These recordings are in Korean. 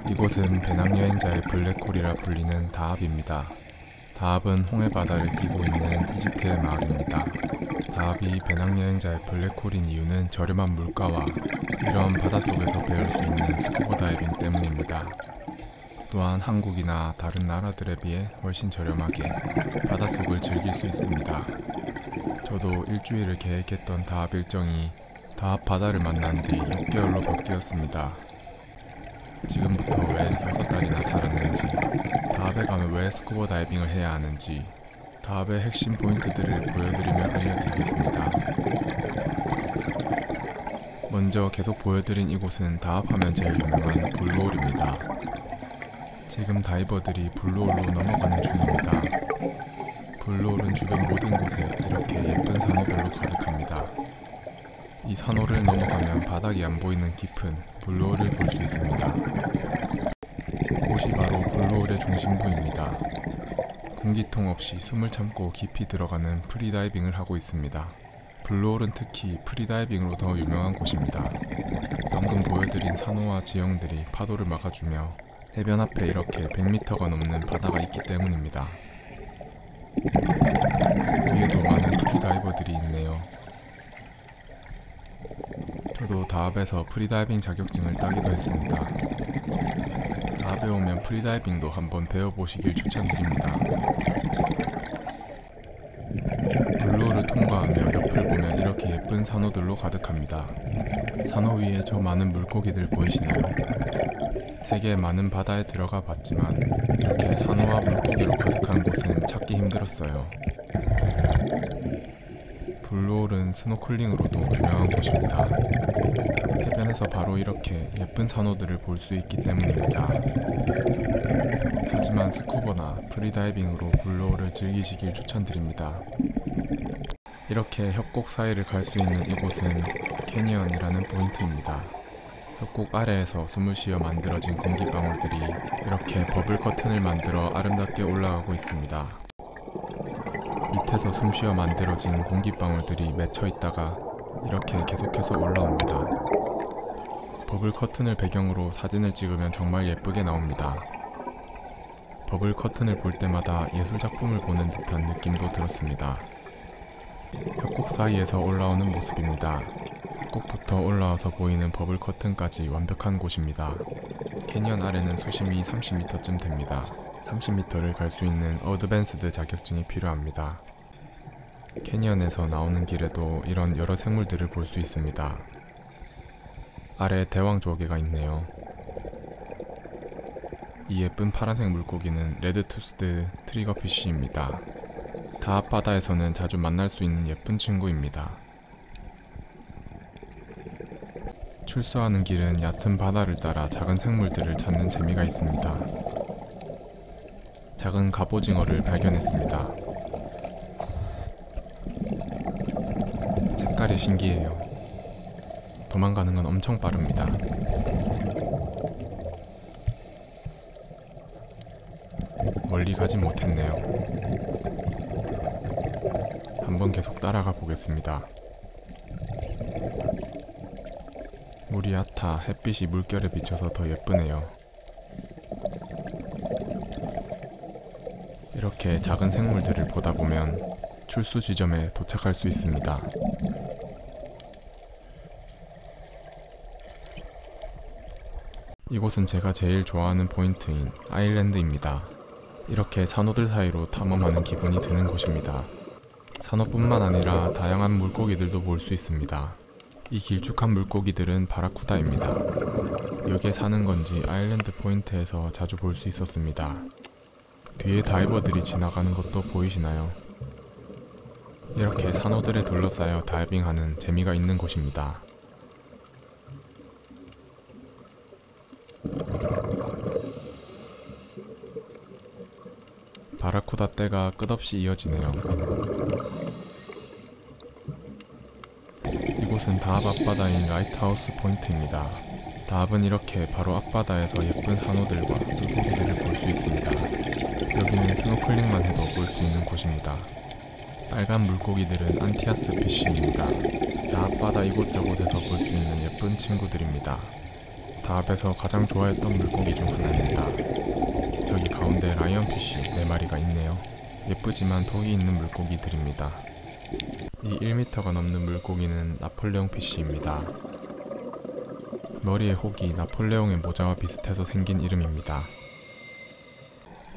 이곳은 배낭여행자의 블랙홀이라 불리는 다합입니다. 다합은 홍해바다를 끼고 있는 이집트의 마을입니다. 다합이 배낭여행자의 블랙홀인 이유는 저렴한 물가와 이런 바닷속에서 배울 수 있는 스쿠버 다이빙 때문입니다. 또한 한국이나 다른 나라들에 비해 훨씬 저렴하게 바닷속을 즐길 수 있습니다. 저도 일주일을 계획했던 다합 일정이 다합 바다를 만난 뒤 6개월로 바뀌었습니다. 지금부터 왜 6달이나 살았는지, 다합에 가면 왜 스쿠버 다이빙을 해야 하는지, 다합의 핵심 포인트들을 보여드리며 알려드리겠습니다. 먼저 계속 보여드린 이곳은 다합하면 제일 유명한 블루홀입니다. 지금 다이버들이 블루홀로 넘어가는 중입니다. 블루홀은 주변 모든 곳에 이렇게 예쁜 산호들로 가득합니다. 이 산호를 넘어가면 바닥이 안 보이는 깊은 블루홀을 볼 수 있습니다. 이곳이 바로 블루홀의 중심부입니다. 공기통 없이 숨을 참고 깊이 들어가는 프리다이빙을 하고 있습니다. 블루홀은 특히 프리다이빙으로 더 유명한 곳입니다. 방금 보여드린 산호와 지형들이 파도를 막아주며 해변 앞에 이렇게 100m가 넘는 바다가 있기 때문입니다. 위에도 많은 프리다이버들이 있네요. 저도 다합에서 프리다이빙 자격증을 따기도 했습니다. 다합에 오면 프리다이빙도 한번 배워보시길 추천드립니다. 블루홀을 통과하며 옆을 보면 이렇게 예쁜 산호들로 가득합니다. 산호 위에 저 많은 물고기들 보이시나요? 세계의 많은 바다에 들어가 봤지만 이렇게 산호와 물고기로 가득한 곳은 찾기 힘들었어요. 블루홀은 스노클링으로도 유명한 곳입니다. 해변에서 바로 이렇게 예쁜 산호들을 볼 수 있기 때문입니다. 하지만 스쿠버나 프리다이빙으로 블루홀을 즐기시길 추천드립니다. 이렇게 협곡 사이를 갈 수 있는 이곳은 캐니언이라는 포인트입니다. 협곡 아래에서 숨을 쉬어 만들어진 공기방울들이 이렇게 버블 커튼을 만들어 아름답게 올라가고 있습니다. 밑에서 숨 쉬어 만들어진 공기방울들이 맺혀 있다가 이렇게 계속해서 올라옵니다. 버블 커튼을 배경으로 사진을 찍으면 정말 예쁘게 나옵니다. 버블 커튼을 볼 때마다 예술작품을 보는 듯한 느낌도 들었습니다. 협곡 사이에서 올라오는 모습입니다. 협곡부터 올라와서 보이는 버블 커튼까지 완벽한 곳입니다. 캐니언 아래는 수심이 30m쯤 됩니다. 30m를 갈 수 있는 어드밴스드 자격증이 필요합니다. 캐니언에서 나오는 길에도 이런 여러 생물들을 볼 수 있습니다. 아래에 대왕조개가 있네요. 이 예쁜 파란색 물고기는 레드투스드 트리거피쉬입니다. 다합 바다에서는 자주 만날 수 있는 예쁜 친구입니다. 출소하는 길은 얕은 바다를 따라 작은 생물들을 찾는 재미가 있습니다. 작은 갑오징어를 발견했습니다. 색깔이 신기해요. 도망가는 건 엄청 빠릅니다. 멀리 가지 못했네요. 한번 계속 따라가 보겠습니다. 물이 얕아 햇빛이 물결에 비쳐서 더 예쁘네요. 이렇게 작은 생물들을 보다 보면 출수 지점에 도착할 수 있습니다. 이곳은 제가 제일 좋아하는 포인트인 아일랜드입니다. 이렇게 산호들 사이로 탐험하는 기분이 드는 곳입니다. 산호뿐만 아니라 다양한 물고기들도 볼 수 있습니다. 이 길쭉한 물고기들은 바라쿠다입니다. 여기에 사는 건지 아일랜드 포인트에서 자주 볼 수 있었습니다. 뒤에 다이버들이 지나가는 것도 보이시나요? 이렇게 산호들에 둘러싸여 다이빙하는 재미가 있는 곳입니다. 바라쿠다 떼가 끝없이 이어지네요. 이곳은 다합 앞바다인 라이트하우스 포인트입니다. 다합은 이렇게 바로 앞바다에서 예쁜 산호들과 물고기들을 볼 수 있습니다. 여기는 스노클링만 해도 볼 수 있는 곳입니다. 빨간 물고기들은 안티아스 피쉬입니다. 다합바다 이곳저곳에서 볼 수 있는 예쁜 친구들입니다. 다합에서 가장 좋아했던 물고기 중 하나입니다. 저기 가운데 라이언피쉬 4마리가 있네요. 예쁘지만 독이 있는 물고기들입니다. 이 1m가 넘는 물고기는 나폴레옹 피쉬입니다. 머리의 혹이 나폴레옹의 모자와 비슷해서 생긴 이름입니다.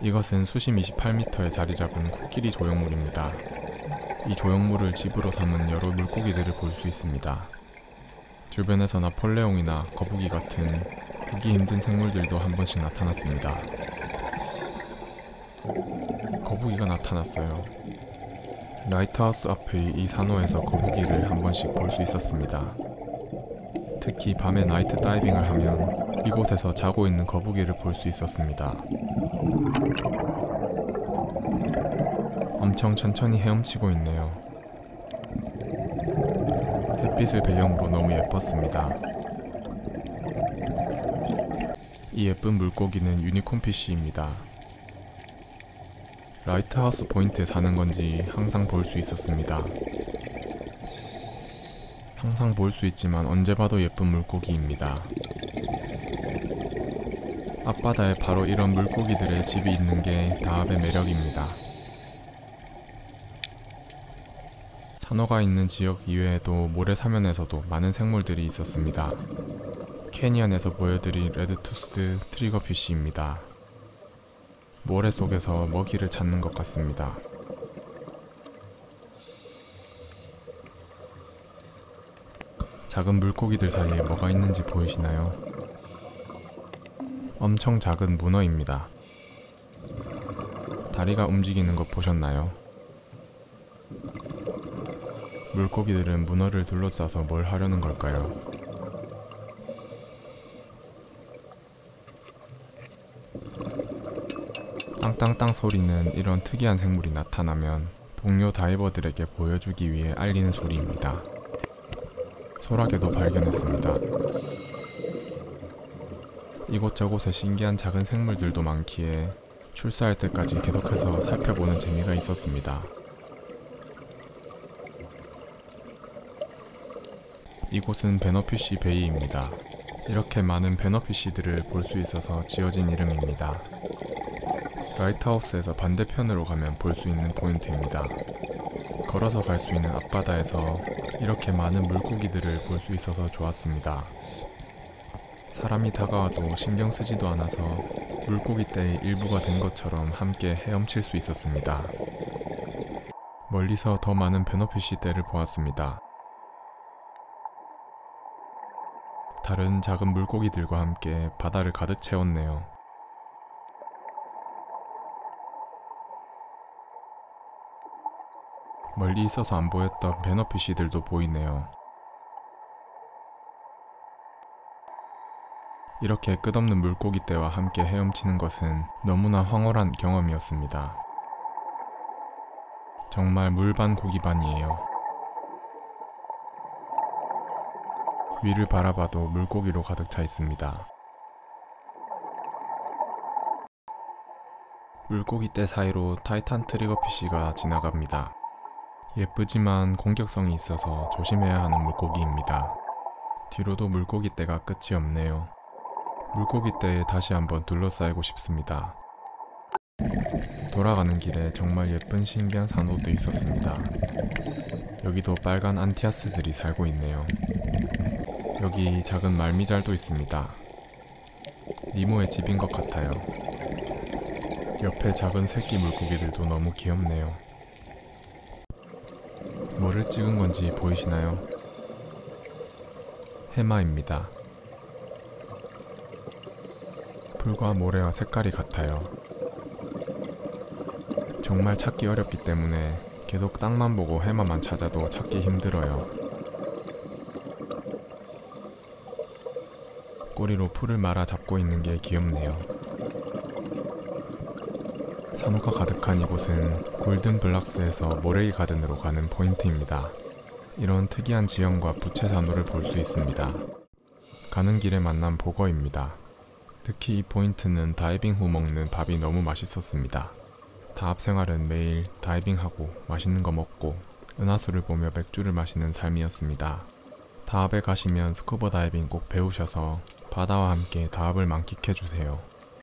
이것은 수심 28m에 자리 잡은 코끼리 조형물입니다. 이 조형물을 집으로 삼은 여러 물고기들을 볼 수 있습니다. 주변에서 나폴레옹이나 거북이 같은 보기 힘든 생물들도 한 번씩 나타났습니다. 거북이가 나타났어요. 라이트하우스 앞의 이 산호에서 거북이를 한 번씩 볼 수 있었습니다. 특히 밤에 나이트 다이빙을 하면 이곳에서 자고 있는 거북이를 볼 수 있었습니다. 엄청 천천히 헤엄치고 있네요. 햇빛을 배경으로 너무 예뻤습니다. 이 예쁜 물고기는 유니콘피쉬입니다. 라이트하우스 포인트에 사는 건지 항상 볼 수 있었습니다. 항상 볼 수 있지만 언제 봐도 예쁜 물고기입니다. 앞바다에 바로 이런 물고기들의 집이 있는 게 다합의 매력입니다. 산호가 있는 지역 이외에도 모래사면에서도 많은 생물들이 있었습니다. 캐니언에서 보여드린 레드투스드 트리거피쉬입니다. 모래 속에서 먹이를 찾는 것 같습니다. 작은 물고기들 사이에 뭐가 있는지 보이시나요? 엄청 작은 문어입니다. 다리가 움직이는 것 보셨나요? 물고기들은 문어를 둘러싸서 뭘 하려는 걸까요? 땅땅땅 소리는 이런 특이한 생물이 나타나면 동료 다이버들에게 보여주기 위해 알리는 소리입니다. 소라게도 발견했습니다. 이곳저곳에 신기한 작은 생물들도 많기에 출사할 때까지 계속해서 살펴보는 재미가 있었습니다. 이곳은 배너피쉬 베이입니다. 이렇게 많은 배너피쉬들을 볼 수 있어서 지어진 이름입니다. 라이트하우스에서 반대편으로 가면 볼 수 있는 포인트입니다. 걸어서 갈 수 있는 앞바다에서 이렇게 많은 물고기들을 볼 수 있어서 좋았습니다. 사람이 다가와도 신경 쓰지도 않아서 물고기 떼의 일부가 된 것처럼 함께 헤엄칠 수 있었습니다. 멀리서 더 많은 배너피쉬 떼를 보았습니다. 다른 작은 물고기들과 함께 바다를 가득 채웠네요. 멀리 있어서 안 보였던 배너피쉬들도 보이네요. 이렇게 끝없는 물고기 떼와 함께 헤엄치는 것은 너무나 황홀한 경험이었습니다. 정말 물반 고기반이에요. 위를 바라봐도 물고기로 가득 차 있습니다. 물고기 떼 사이로 타이탄 트리거피쉬가 지나갑니다. 예쁘지만 공격성이 있어서 조심해야 하는 물고기입니다. 뒤로도 물고기 떼가 끝이 없네요. 물고기 떼에 다시 한번 둘러싸이고 싶습니다. 돌아가는 길에 정말 예쁜 신기한 산호도 있었습니다. 여기도 빨간 안티아스들이 살고 있네요. 여기 작은 말미잘도 있습니다. 니모의 집인 것 같아요. 옆에 작은 새끼 물고기들도 너무 귀엽네요. 뭐를 찍은 건지 보이시나요? 해마입니다. 풀과 모래와 색깔이 같아요. 정말 찾기 어렵기 때문에 계속 땅만 보고 해마만 찾아도 찾기 힘들어요. 꼬리로 풀을 말아 잡고 있는 게 귀엽네요. 산호가 가득한 이곳은 골든 블락스에서 모레이 가든으로 가는 포인트입니다. 이런 특이한 지형과 부채 산호를 볼 수 있습니다. 가는 길에 만난 보거입니다. 특히 이 포인트는 다이빙 후 먹는 밥이 너무 맛있었습니다. 다합 생활은 매일 다이빙하고 맛있는 거 먹고 은하수를 보며 맥주를 마시는 삶이었습니다. 다합에 가시면 스쿠버 다이빙 꼭 배우셔서 바다와 함께 다합을 만끽해주세요.